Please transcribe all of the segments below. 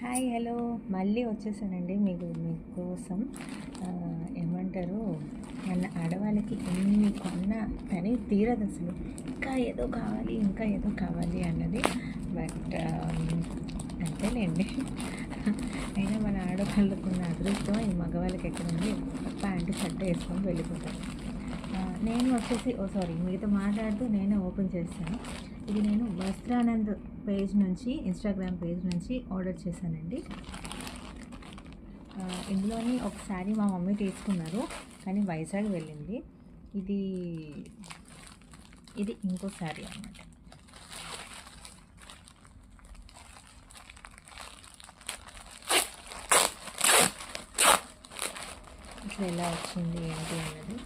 Hi hello మళ్ళీ వచ్చేసానండి మీకోసం. ఏమంటారు, మన ఆడవాళ్ళకి ఎన్ని కొన్నా కానీ తీరదు అసలు. ఇంకా ఏదో కావాలి అన్నది. బట్ అంతేలేండి. అయినా మన ఆడవాళ్ళకున్న అదృష్టం ఈ మగవాళ్ళకి ఎక్కడ ఉంది, ప్యాంటు షర్ట్ వేసుకొని వెళ్ళిపోతారు. నేను వచ్చేసి మీతో మాట్లాడుతూ నేనే ఓపెన్ చేస్తాను. ఇది నేను వస్త్రానంద్ పేజ్ నుంచి, ఇన్స్టాగ్రామ్ పేజ్ నుంచి ఆర్డర్ చేశానండి. ఇందులోని ఒక శారీ మా మమ్మీ తీసుకున్నారు, కానీ వైజాగ్ వెళ్ళింది. ఇది ఇంకో శారీ అన్నమాట. ఇట్లా ఎలా వచ్చింది ఏంటి అన్నది.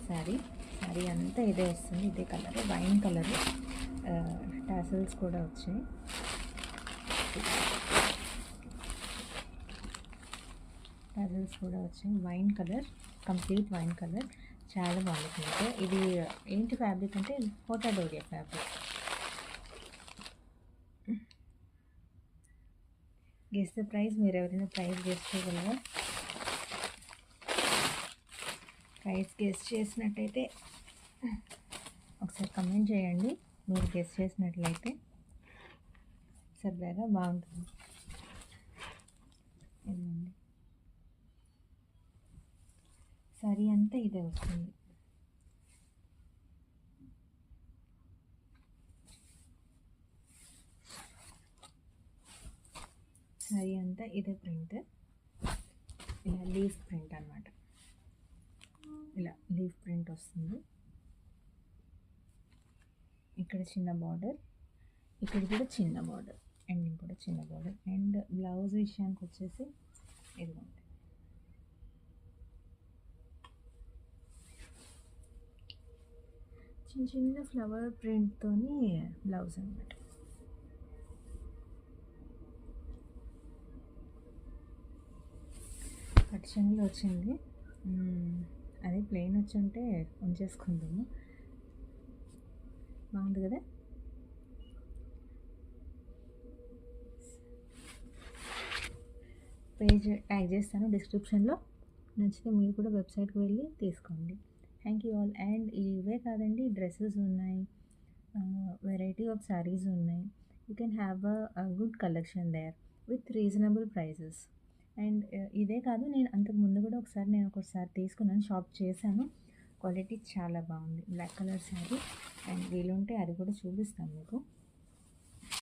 శారీ అంతా ఇదే వస్తుంది, ఇదే కలర్, వైన్ కలర్. టాసల్స్ కూడా వచ్చాయి. Wine colour, complete wine colour, చాలా బాగుంటుంది. ఇది ఏంటి ఫ్యాబ్రిక్ అంటే ఫోటాడోరియా ఫ్యాబ్రిక్. Guess the price. మీరు ఎవరైనా ప్రైస్ గెస్ చేయగలరా? ప్రైస్ గెస్ చేసినట్టయితే ఒకసారి కమెంట్ చేయండి. మీరు గెస్ చేసినట్లయితే సరదాగా బాగుంటుంది. ఇదండి సారీ అంతా ఇదే వస్తుంది. సారీ అంతా ఇదే ప్రింట్, ఇలా లీఫ్ ప్రింట్ అన్నమాట. ఇలా లీఫ్ ప్రింట్ వస్తుంది. ఇక్కడ చిన్న బార్డర్, ఇక్కడ కూడా చిన్న బార్డర్, ఎండింగ్ కూడా చిన్న బార్డర్. అండ్ బ్లౌజ్ విషయానికి వచ్చేసి ఇదిగోండి, చిన్న చిన్న ఫ్లవర్ ప్రింట్తోని బ్లౌజ్ అన్నమాట. కటిషన్లో వచ్చింది. అదే ప్లెయిన్ వచ్చి ఉంటే ఉంచేసుకుందాము. బాగుంది కదా. పేజ్ ట్యాగ్ చేస్తాను డిస్క్రిప్షన్లో. నచ్చితే మీరు కూడా వెబ్సైట్కి వెళ్ళి తీసుకోండి. Thank you all. అండ్ ఇవే కాదండి, డ్రెస్సెస్ ఉన్నాయి, వెరైటీ ఆఫ్ శారీస్ ఉన్నాయి. You can have a good collection there with reasonable prices. And ఇదే కాదు, నేను అంతకు ముందు కూడా ఒకసారి తీసుకున్నాను, షాప్ చేశాను. క్వాలిటీ చాలా బాగుంది. బ్లాక్ కలర్ శారీ, అండ్ వీలుంటే అది కూడా చూపిస్తాను మీకు.